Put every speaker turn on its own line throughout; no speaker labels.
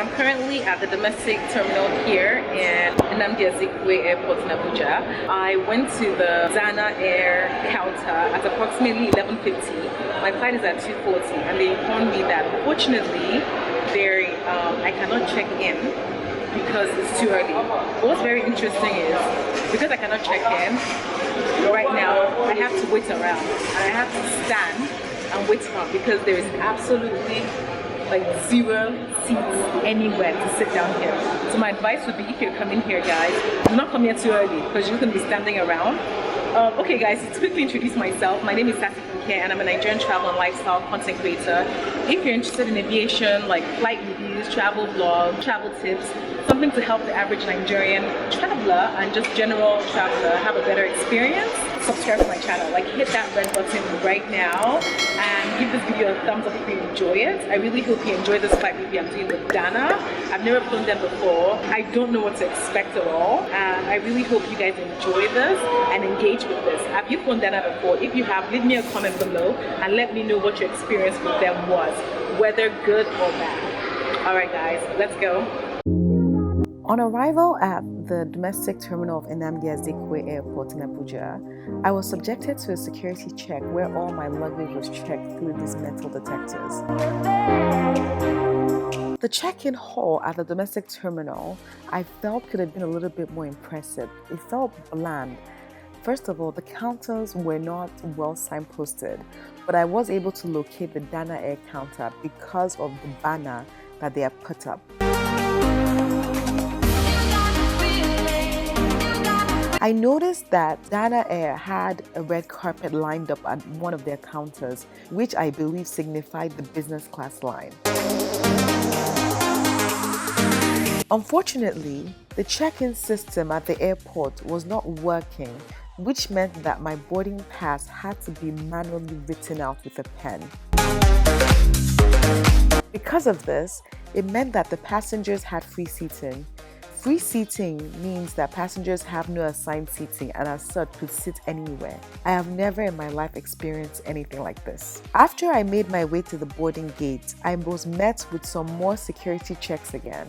I'm currently at the domestic terminal here in Nnamdi Azikiwe Airport in Abuja. I went to the Dana Air counter at approximately 11:50. My flight is at 2:40, and they informed me that unfortunately I cannot check in because it's too early. What's very interesting is because I cannot check in right now, I have to wait around and I have to stand and wait around because there is absolutely like 0 seats anywhere to sit down here. So my advice would be, if you're coming here, guys, do not come here too early because you're going to be standing around. Okay guys, to quickly introduce myself, my name is Sassy Funke and I'm a Nigerian travel and lifestyle content creator. If you're interested in aviation, like flight reviews, travel vlogs, travel tips, something to help the average Nigerian traveler and just general traveler have a better experience, subscribe to my channel. Like, hit that red button right now and give this video a thumbs up if you enjoy it. I really hope you enjoy this flight review I'm doing with Dana. I've never flown them before. I don't know what to expect at all, and I really hope you guys enjoy this and engage with this. Have you flown Dana before? If you have, leave me a comment below and let me know what your experience with them was, whether good or bad. Alright guys, let's go. On arrival at the domestic terminal of Nnamdi Azikiwe Airport in Abuja, I was subjected to a security check where all my luggage was checked through these metal detectors. The check-in hall at the domestic terminal, I felt could have been a little bit more impressive. It felt bland. First of all, the counters were not well signposted, but I was able to locate the Dana Air counter because of the banner that they have put up. I noticed that Dana Air had a red carpet lined up at one of their counters, which I believe signified the business class line. Unfortunately, the check-in system at the airport was not working, which meant that my boarding pass had to be manually written out with a pen. Because of this, it meant that the passengers had free seating. Free seating means that passengers have no assigned seating and as such could sit anywhere. I have never in my life experienced anything like this. After I made my way to the boarding gate, I was met with some more security checks again.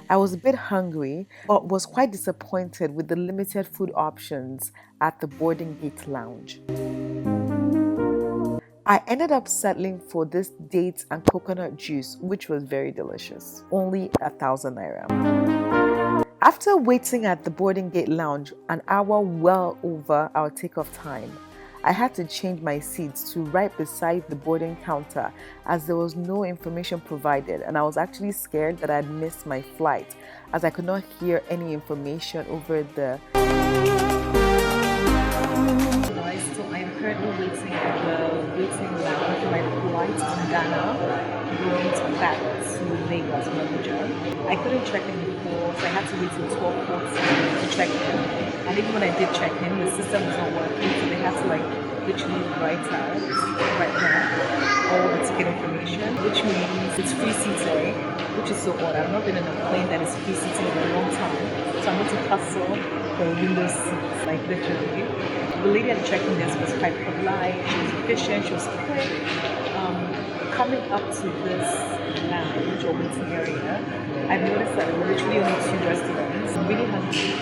I was a bit hungry, but was quite disappointed with the limited food options at the boarding gate lounge. I ended up settling for this dates and coconut juice, which was very delicious. Only 1,000 naira. After waiting at the boarding gate lounge an hour well over our takeoff time, I had to change my seats to right beside the boarding counter as there was no information provided, and I was actually scared that I'd missed my flight as I could not hear any information over the... So I am currently waiting at the waiting lounge for my flight to Ghana, going back to Lagos from Abuja. I couldn't check in before, so I had to wait till 12:40 to check in. And even when I did check in, the system was not working, so they had to like literally write out right now all the ticket information, which means it's free seating, which is so odd. I've not been in a plane that is free seating in a long time, so I'm going to hustle for a window seat, like literally. The lady at the check-in desk was quite polite, she was efficient, she was quick. Coming up to this lounge or waiting area, I've noticed that there were literally only 2 restaurants. I'm really hungry.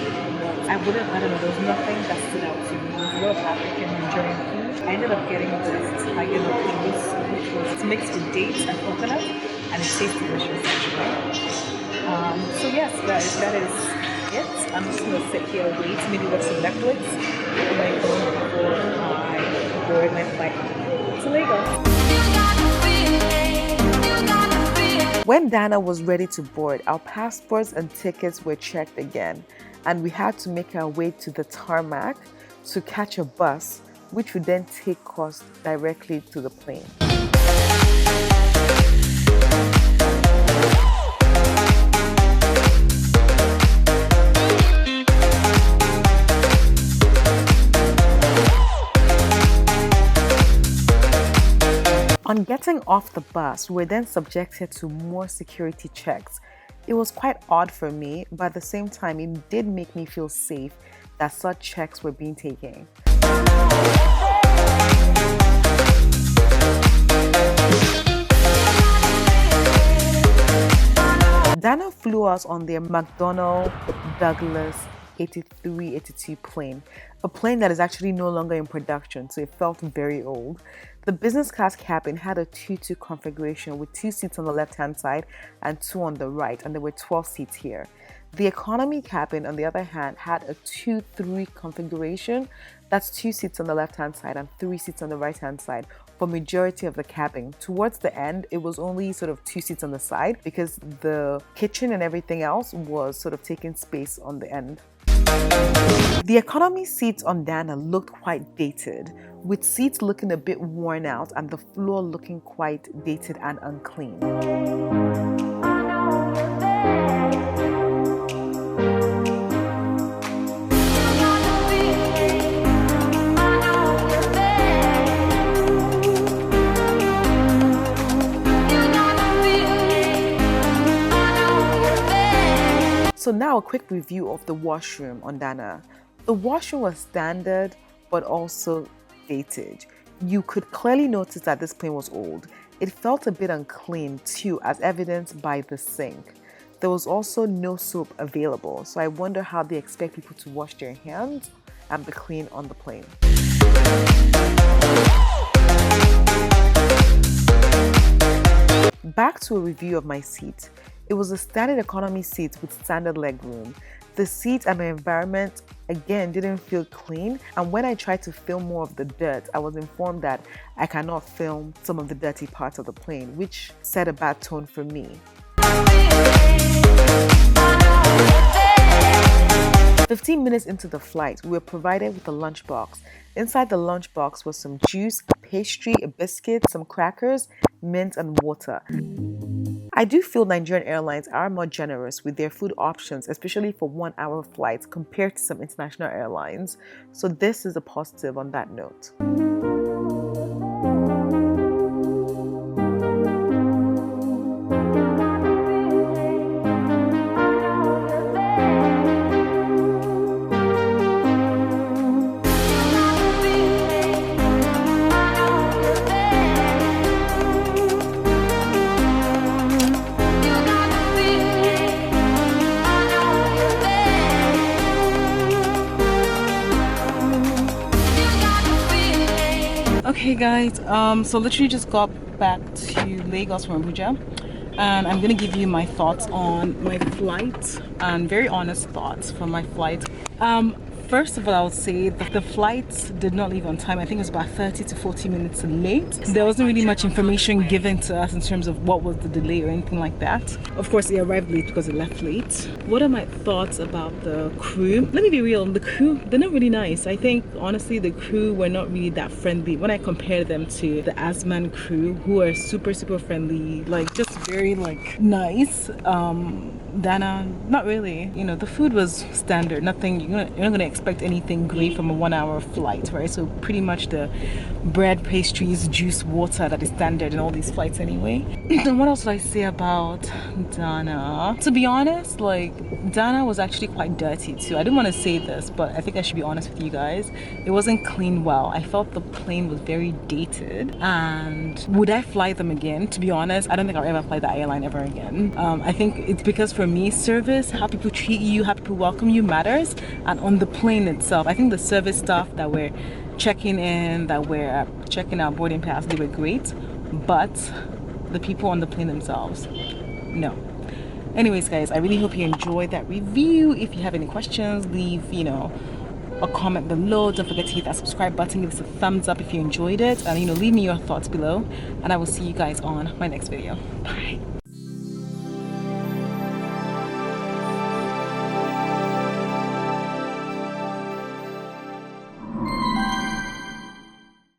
I don't know, there was nothing that stood out to me. There was a lot of African and Nigerian food. I ended up getting this tiger noodles, which was mixed with dates and coconut, and it tastes delicious actually. So yes, guys, that is it. I'm just going to sit here and wait, maybe watch some Netflix on my phone before I board my flight to Lagos. When Dana was ready to board, our passports and tickets were checked again, and we had to make our way to the tarmac to catch a bus, which would then take us directly to the plane. On getting off the bus, we were then subjected to more security checks. It was quite odd for me, but at the same time, it did make me feel safe that such checks were being taken.
Dana flew us on their McDonnell Douglas 8382 plane, a plane that is actually no longer in production, so it felt very old. The business class cabin had a 2-2 configuration with 2 seats on the left-hand side and 2 on the right, and there were 12 seats here. The economy cabin, on the other hand, had a 2-3 configuration. That's 2 seats on the left-hand side and 3 seats on the right-hand side for majority of the cabin. Towards the end, it was only sort of 2 seats on the side because the kitchen and everything else was sort of taking space on the end. The economy seats on Dana looked quite dated, with seats looking a bit worn out and the floor looking quite dated and unclean. So now a quick review of the washroom on Dana. The washroom was standard but also dated. You could clearly notice that this plane was old. It felt a bit unclean too, as evidenced by the sink. There was also no soap available, so I wonder how they expect people to wash their hands and be clean on the plane. Back to a review of my seat. It was a standard economy seat with standard legroom. The seat and the environment, again, didn't feel clean, and when I tried to film more of the dirt, I was informed that I cannot film some of the dirty parts of the plane, which set a bad tone for me. 15 minutes into the flight, we were provided with a lunchbox. Inside the lunchbox was some juice, a pastry, a biscuit, some crackers, mint, and water. I do feel Nigerian airlines are more generous with their food options, especially for 1-hour flights compared to some international airlines. So this is a positive on that note.
Okay guys, so literally just got back to Lagos from Abuja, and I'm gonna give you my thoughts on my flight and very honest thoughts from my flight. First of all, I would say that the flight did not leave on time. I think it was about 30 to 40 minutes late. There wasn't really much information given to us in terms of what was the delay or anything like that. Of course, it arrived late because it left late. What are my thoughts about the crew? Let me be real, the crew, they're not really nice. I think, honestly, the crew were not really that friendly. When I compare them to the Asman crew, who are super, super friendly, like just very like nice. Dana, not really. You know, the food was standard. Nothing, you're not gonna expect anything great from a 1-hour flight, right? So pretty much the bread, pastries, juice, water that is standard in all these flights anyway. And what else would I say about Dana? To be honest, like Dana was actually quite dirty too. I didn't want to say this, but I think I should be honest with you guys. It wasn't cleaned well. I felt the plane was very dated. And would I fly them again? To be honest, I don't think I'll ever fly that airline ever again. I think it's because for me, service, how people treat you, how people welcome you matters. And on the plane itself, I think the service staff that were checking in, that were checking our boarding pass, they were great, but the people on the plane themselves, no. Anyways guys, I really hope you enjoyed that review. If you have any questions, leave, you know, a comment below. Don't forget to hit that subscribe button, give us a thumbs up if you enjoyed it, and, you know, leave me your thoughts below, and I will see you guys on my next video. Bye.